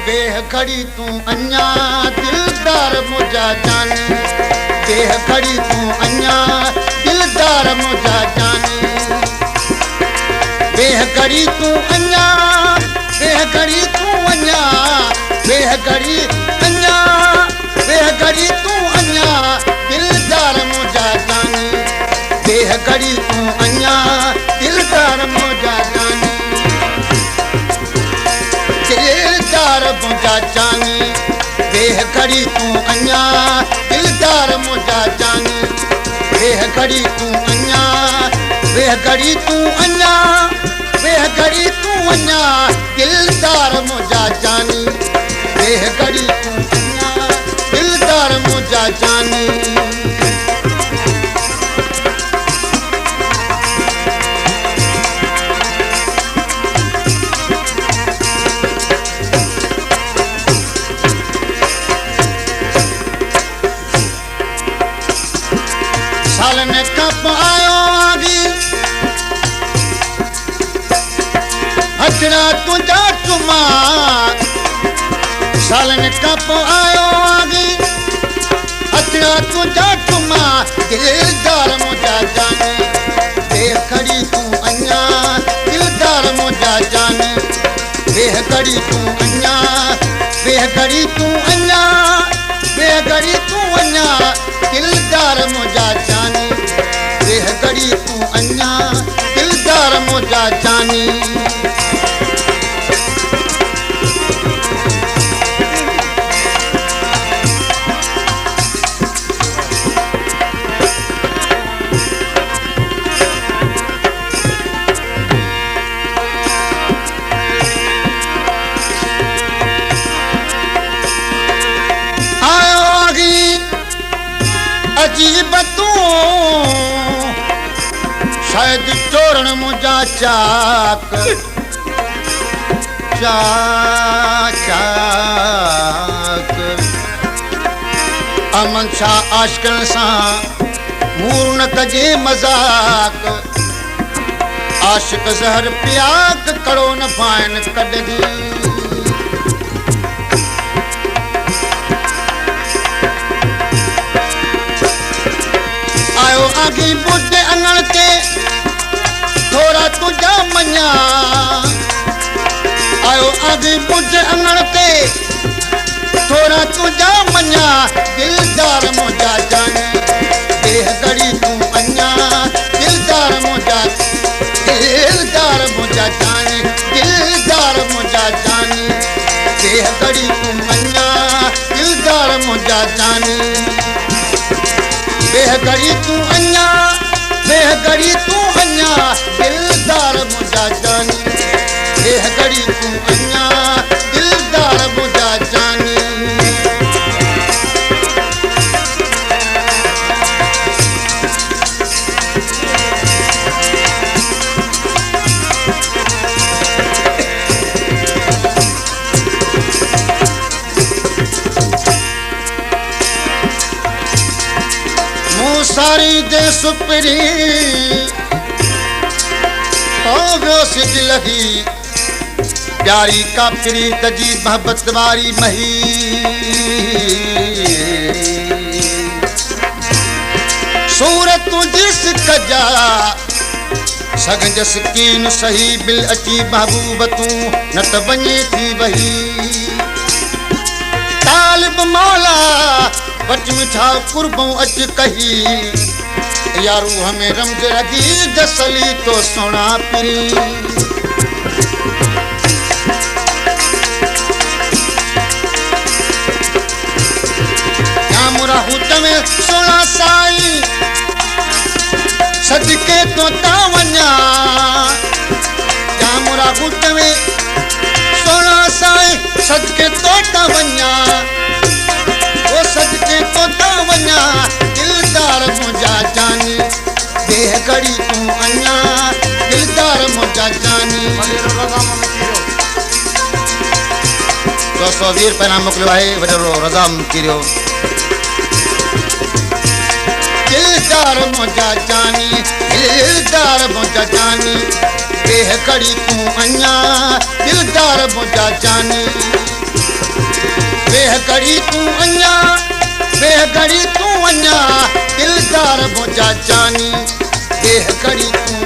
बेह खड़ी तू अन्या दिलदार मुझा जानी बेह खड़ी तू अन्या दिलदार मुझा जानी बेह खड़ी तू अन्या बेह खड़ी तू अन्या बेह खड़ी अन्या बेह खड़ी तू अन्या दिलदार मुझा जानी बेह खड़ी तू अन्या दिलदार मुझा जानी दिलदार मुझा जानी बेह खड़ी तू अन्या दिलदार मुझा जानी बेह खड़ी तू अन्या बेह खड़ी तू अन्या बेह खड़ी तू अन्या दिलदार मुझा जानी बेह खड़ी तू अन्या दिलदार मुझा जानी सालन कप आयो आगी हथड़ा तुझा चुमा सालन कप आयो आगी हथड़ा तुझा चुमा दिलदार मुझा जानी बेह खड़ी तू अन्या दिलदार मुझा जानी बेह खड़ी तू अन्या बेह खड़ी तू अन्या बेह खड़ी तू अन्या दिलदार मुझा जानी बेह खड़ी तू अन्या दिलदार मुझा जानी अजीब तू शायद चोरण मुझा चाक चाक अमन शाह आशिकन सां मूर न कजे मजाक आशिक ज़हर पियाक कड़ो न पाइन कॾहिं आयो आगी बुढ़े अनण ते थोड़ा तुझा मन्या आयो आगी बुढ़े अनण ते थोड़ा तुझा मन्या दिलदार मुझा जानी बेह खड़ी तू अन्या दिलदार मुझा जानी दिलदार मुझा जानी बेह खड़ी तू अन्या दिलदार मुझा जानी बेह खड़ी तू अन्या बेह खड़ी तू अन्या दिलदार मुझा जानी बेह खड़ी तू अन्या दिलदार मुझा जानी सारी दे सुपरी व्योस दिल ही प्यारी का प्री तजी मोहब्बत वारी मही सूरत जिस कजा सगंज सकीन सही बिल अची महबूब तू न त वञे थी वही तालिब मौला बच मिठा कुर्बों अच कही यारू हमें रमज रगी जसली तो सोना परी मुरा हुत में सोना साई सदके तो तावन्या मुरा हुत में सोना साई सदके तो तावन्या वो सदके तो तावन्या दिलदार मुझा जानी बेह खड़ी तू अन्या दिलदार मुझा जानी 220 रुपया मोकिलियो आहे वॾो रज़ा किरियो दिलदार मुझा जानी दिलदार मुझा जानी बेह खड़ी तू अन्या दिलदार मुझा जानी घड़ी तू अञा घड़ी तू अञा दिलदार मुंहिंजा जानी घड़ी तू